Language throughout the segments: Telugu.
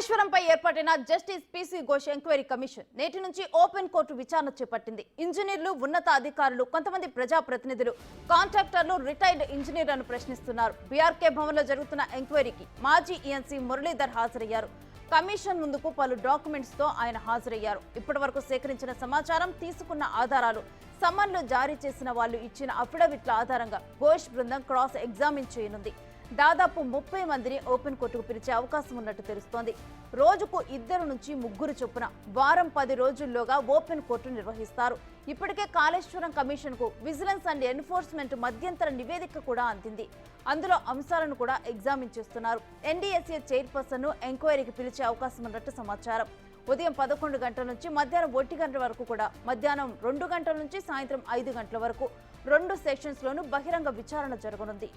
కాళేశ్వరంపై ఏర్పాటైన justice PC Ghosh enquiry commission నేటి నుంచి ఓపెన్ కోర్టు విచారణ చేపట్టింది. ఇంజనీర్లు, ఉన్నత అధికారులు, కొంతమంది ప్రజాప్రతినిధులు, కాంట్రాక్టర్లు, రిటైర్డ్ ఇంజనీర్లను ప్రశ్నిస్తున్నారు. బీఆర్కే భవన్లో జరుగుతున్న ఎంక్వైరీకి మాజీ ఈఎన్సీ మురళీధర్ హాజరయ్యారు. కమిషన్ ముందుకు పలు డాక్యుమెంట్స్ తో ఆయన హాజరయ్యారు. ఇప్పటివరకు సేకరించిన సమాచారం, తీసుకున్న ఆధారాలు, సమన్లు జారీ చేసిన వాళ్ళు ఇచ్చిన అఫిడవిట్ల ఆధారంగా ఘోష్ బృందం క్రాస్ ఎగ్జామిన్ చేయనుంది. దాదాపు 30 మందిని ఓపెన్ కోర్టుకు పిలిచే అవకాశం ఉన్నట్టు తెలుస్తోంది. రోజుకు 2 నుంచి 3 చొప్పున వారం 10 రోజుల్లోగా ఓపెన్ కోర్టు నిర్వహిస్తారు. ఇప్పటికే కాళేశ్వరం కమిషన్ కు విజిలెన్స్ అండ్ ఎన్ఫోర్స్మెంట్ మధ్యంతర నివేదిక కూడా అందింది. అందులో అంశాలను కూడా ఎగ్జామిన్ చేస్తున్నారు. ఎన్డీఎస్ఏ చైర్పర్సన్ ను ఎంక్వైరీకి పిలిచే అవకాశం ఉన్నట్టు సమాచారం. ఉదయం 11 గంటల నుంచి మధ్యాహ్నం 1 గంటల వరకు కూడా, మధ్యాహ్నం 2 గంటల నుంచి సాయంత్రం 5 గంటల వరకు 2 సెషన్స్ లోనూ బహిరంగ విచారణ జరగనుంది.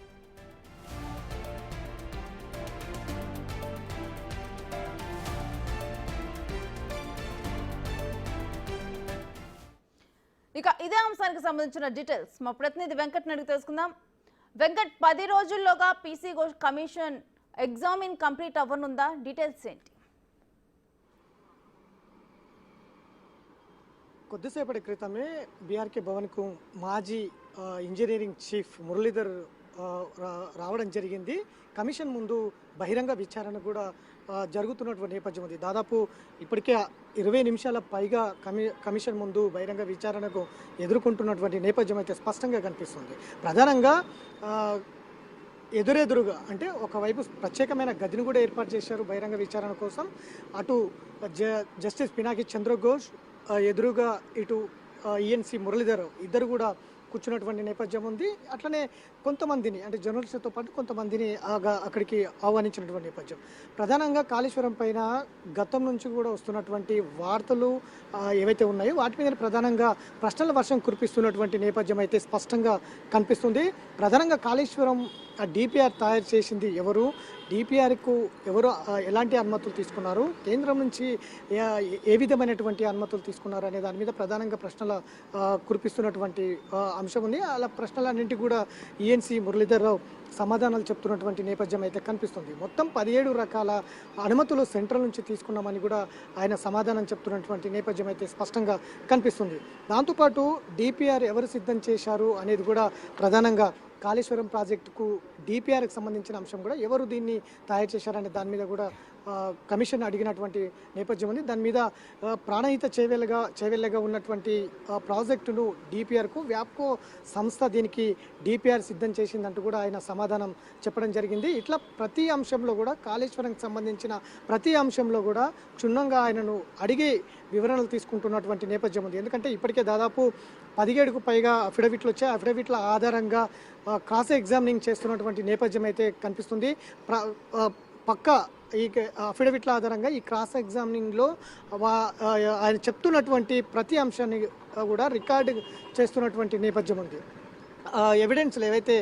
ఇక ఇదే అంశానికి సంబంధించిన డీటెయిల్స్ మా ప్రతినిధి వెంకట్ అడిగి తెలుసుకుందాం. వెంకట్, 10 రోజుల్లోగా PC Ghosh commission examine complete అవ్వనుందా? డీటెయిల్స్ ఏంటి? కొద్దిసేపటి క్రితమే బీఆర్కే భవన్కు మాజీ ఇంజనీరింగ్ చీఫ్ మురళీధర్ రావడం జరిగింది. కమిషన్ ముందు బహిరంగ విచారణ కూడా జరుగుతున్నటువంటి నేపథ్యం ఉంది. దాదాపు ఇప్పటికే 20 నిమిషాల పైగా కమిషన్ ముందు బహిరంగ విచారణకు ఎదుర్కొంటున్నటువంటి నేపథ్యం అయితే స్పష్టంగా కనిపిస్తుంది. ప్రధానంగా ఎదురెదురుగా అంటే ఒకవైపు ప్రత్యేకమైన గదిని కూడా ఏర్పాటు చేశారు బహిరంగ విచారణ కోసం. అటు జస్టిస్ పినాకి చంద్రఘోష్ ఎదురుగా, ఇటు ఈఎన్సీ మురళీధర్ ఇద్దరు కూడా కూర్చున్నటువంటి నేపథ్యం ఉంది. అట్లనే కొంతమందిని అంటే జర్నలిస్టులతో పాటు కొంతమందిని అక్కడికి ఆహ్వానించినటువంటి నేపథ్యం. ప్రధానంగా కాళేశ్వరం పైన గతం నుంచి కూడా వస్తున్నటువంటి వార్తలు ఏవైతే ఉన్నాయో వాటి మీద ప్రధానంగా ప్రశ్నల వర్షం కురిపిస్తున్నటువంటి నేపథ్యం అయితే స్పష్టంగా కనిపిస్తుంది. ప్రధానంగా కాళేశ్వరం డిపిఆర్ తయారు చేసింది ఎవరు, డిపిఆర్కు ఎవరు ఎలాంటి అనుమతులు తీసుకున్నారు, కేంద్రం నుంచి ఏ విధమైనటువంటి అనుమతులు తీసుకున్నారు అనే దాని మీద ప్రధానంగా ప్రశ్నల కురిపిస్తున్నటువంటి అంశం ఉంది. అలా ప్రశ్నలన్నింటికి కూడా ఈఎన్సీ మురళీధర్ రావు సమాధానాలు చెప్తున్నటువంటి నేపథ్యం అయితే కనిపిస్తుంది. మొత్తం 17 రకాల అనుమతులు సెంట్రల్ నుంచి తీసుకున్నామని కూడా ఆయన సమాధానం చెప్తున్నటువంటి నేపథ్యం అయితే స్పష్టంగా కనిపిస్తుంది. దాంతోపాటు డిపిఆర్ ఎవరు సిద్ధం చేశారు అనేది కూడా ప్రధానంగా కాళేశ్వరం ప్రాజెక్టుకు డిపిఆర్కి సంబంధించిన అంశం కూడా ఎవరు దీన్ని తయారు చేశారనే దాని మీద కూడా కమిషన్ అడిగినటువంటి నేపథ్యం ఉంది. దాని మీద ప్రాణహిత చేవెళ్ళగా ఉన్నటువంటి ప్రాజెక్టును డిపిఆర్కు వ్యాప్కో సంస్థ దీనికి డిపిఆర్ సిద్ధం చేసిందంటూ కూడా ఆయన సమాధానం చెప్పడం జరిగింది. ఇట్లా ప్రతి అంశంలో కూడా కాళేశ్వరంకి సంబంధించిన ప్రతి అంశంలో కూడా క్షుణ్ణంగా ఆయనను అడిగి వివరణలు తీసుకుంటున్నటువంటి నేపథ్యం ఉంది. ఎందుకంటే ఇప్పటికే దాదాపు 17కు పైగా అఫిడవిట్లు వచ్చాయి. అఫిడవిట్ల ఆధారంగా క్రాస్ ఎగ్జామినింగ్ చేస్తున్నటువంటి నేపథ్యం అయితే కనిపిస్తుంది. పక్క ఈ అఫిడవిట్ల ఆధారంగా ఈ క్రాస్ ఎగ్జామినింగ్లో ఆయన చెప్తున్నటువంటి ప్రతి అంశాన్ని కూడా రికార్డు చేస్తున్నటువంటి నేపథ్యం ఉంది. ఎవిడెన్స్లు ఏవైతే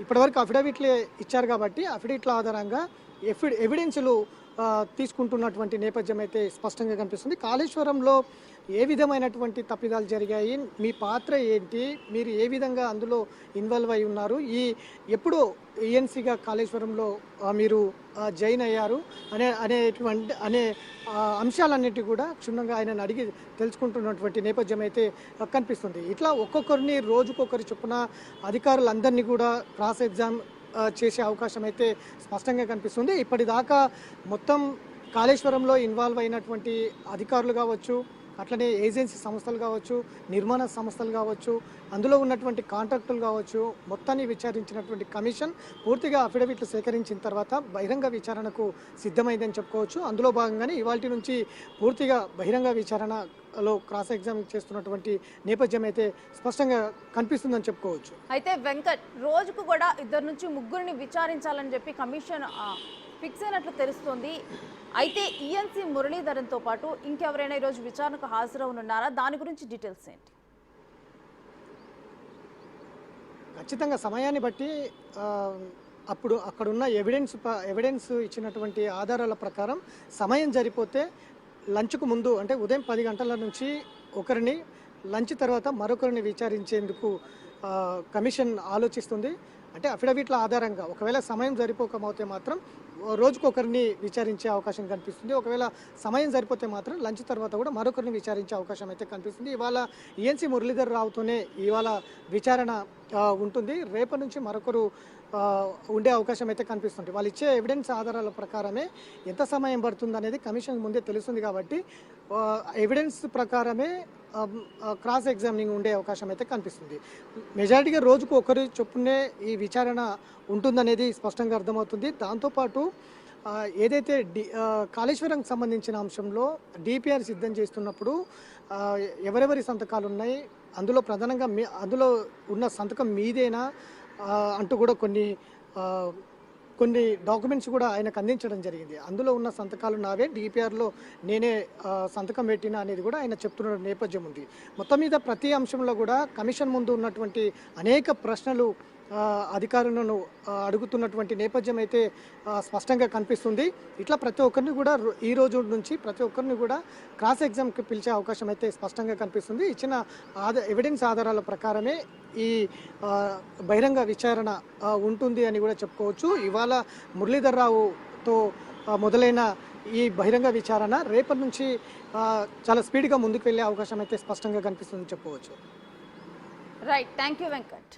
ఇప్పటివరకు అఫిడవిట్లు ఇచ్చారు కాబట్టి అఫిడవిట్ల ఆధారంగా ఎవిడెన్స్లు తీసుకుంటున్నటువంటి నేపథ్యం అయితే స్పష్టంగా కనిపిస్తుంది. కాళేశ్వరంలో ఏ విధమైనటువంటి తప్పిదాలు జరిగాయి, మీ పాత్ర ఏంటి, మీరు ఏ విధంగా అందులో ఇన్వాల్వ్ అయి ఉన్నారు, ఎప్పుడు ఈఎన్సీగా కాళేశ్వరంలో మీరు జాయిన్ అయ్యారు అనే అంశాలన్నిటి కూడా క్షుణ్ణంగా ఆయనను అడిగి తెలుసుకుంటున్నటువంటి నేపథ్యం అయితే కనిపిస్తుంది. ఇట్లా ఒక్కొక్కరిని రోజుకొకరి చొప్పున అధికారులందరినీ కూడా క్రాస్ ఎగ్జామ్ చేసే అవకాశం అయితే స్పష్టంగా కనిపిస్తుంది. ఇప్పటిదాకా మొత్తం కాళేశ్వరంలో ఇన్వాల్వ్ అయినటువంటి అధికారులు కావచ్చు, అట్లనే ఏజెన్సీ సంస్థలు కావచ్చు, నిర్మాణ సంస్థలు కావచ్చు, అందులో ఉన్నటువంటి కాంట్రాక్టులు కావచ్చు, మొత్తాన్ని విచారించినటువంటి కమిషన్ పూర్తిగా అఫిడవిట్లు సేకరించిన తర్వాత బహిరంగ విచారణకు సిద్ధమైందని చెప్పుకోవచ్చు. అందులో భాగంగానే ఇవాల్టి నుంచి పూర్తిగా బహిరంగ విచారణలో క్రాస్ ఎగ్జామ్ చేస్తున్నటువంటి నేపథ్యం అయితే స్పష్టంగా కనిపిస్తుందని చెప్పుకోవచ్చు. అయితే వెంకట్, రోజుకు కూడా 2 నుంచి 3 విచారించాలని చెప్పి కమిషన్ ఫిక్స్ అయినట్లు తెలుస్తోంది. అయితే ఈఎన్సీ మురళీధరన్తో పాటు ఇంకెవరైనా ఈరోజు విచారణకు హాజరవునున్నారా? దాని గురించి డీటెయిల్స్ ఏంటి? ఖచ్చితంగా సమయాన్ని బట్టి అప్పుడు అక్కడున్న ఎవిడెన్స్ ఇచ్చినటువంటి ఆధారాల ప్రకారం సమయం సరిపోతే లంచ్కు ముందు అంటే ఉదయం 10 గంటల నుంచి ఒకరిని, లంచ్ తర్వాత మరొకరిని విచారించేందుకు కమిషన్ ఆలోచిస్తుంది. అంటే అఫిడవిట్ల ఆధారంగా ఒకవేళ సమయం సరిపోకపోతే మాత్రం రోజుకొకరిని విచారించే అవకాశం కనిపిస్తుంది. ఒకవేళ సమయం సరిపోతే మాత్రం లంచ్ తర్వాత కూడా మరొకరిని విచారించే అవకాశం అయితే కనిపిస్తుంది. ఇవాళ ఈఎన్సీ మురళీధర్ రావుతోనే ఇవాళ విచారణ ఉంటుంది. రేపటి నుంచి మరొకరు ఉండే అవకాశం అయితే కనిపిస్తుంది. వాళ్ళు ఇచ్చే ఎవిడెన్స్ ఆధారాల ప్రకారమే ఎంత సమయం పడుతుంది అనేది కమిషన్ ముందే తెలుస్తుంది. కాబట్టి ఎవిడెన్స్ ప్రకారమే క్రాస్ ఎగ్జామినింగ్ ఉండే అవకాశం అయితే కనిపిస్తుంది. మెజారిటీగా రోజుకు ఒకరి చొప్పునే ఈ విచారణ ఉంటుందనేది స్పష్టంగా అర్థమవుతుంది. దాంతోపాటు ఏదైతే కాళేశ్వరంకి సంబంధించిన అంశంలో డిపిఆర్ సిద్ధం చేస్తున్నప్పుడు ఎవరెవరి సంతకాలు ఉన్నాయి, అందులో ప్రధానంగా అందులో ఉన్న సంతకం మీదేనా అంటూ కూడా కొన్ని డాక్యుమెంట్స్ కూడా ఆయనకు అందించడం జరిగింది. అందులో ఉన్న సంతకాలు నావే, డిపిఆర్లో నేనే సంతకం పెట్టినా అనేది కూడా ఆయన చెప్తున్న నేపథ్యం ఉంది. మొత్తం మీద ప్రతి అంశంలో కూడా కమిషన్ ముందు ఉన్నటువంటి అనేక ప్రశ్నలు అధికారులను అడుగుతున్నటువంటి నేపథ్యం అయితే స్పష్టంగా కనిపిస్తుంది. ఇట్లా ప్రతి ఒక్కరిని కూడా ఈ రోజు నుంచి ప్రతి ఒక్కరిని కూడా క్రాస్ ఎగ్జామ్కి పిలిచే అవకాశం అయితే స్పష్టంగా కనిపిస్తుంది. ఇచ్చిన ఎవిడెన్స్ ఆధారాల ప్రకారమే ఈ బహిరంగ విచారణ ఉంటుంది అని కూడా చెప్పుకోవచ్చు. ఇవాళ మురళీధర్ రావుతో మొదలైన ఈ బహిరంగ విచారణ రేపటి నుంచి చాలా స్పీడ్గా ముందుకు వెళ్ళే అవకాశం అయితే స్పష్టంగా కనిపిస్తుందని చెప్పుకోవచ్చు. Right, thank you Venkat.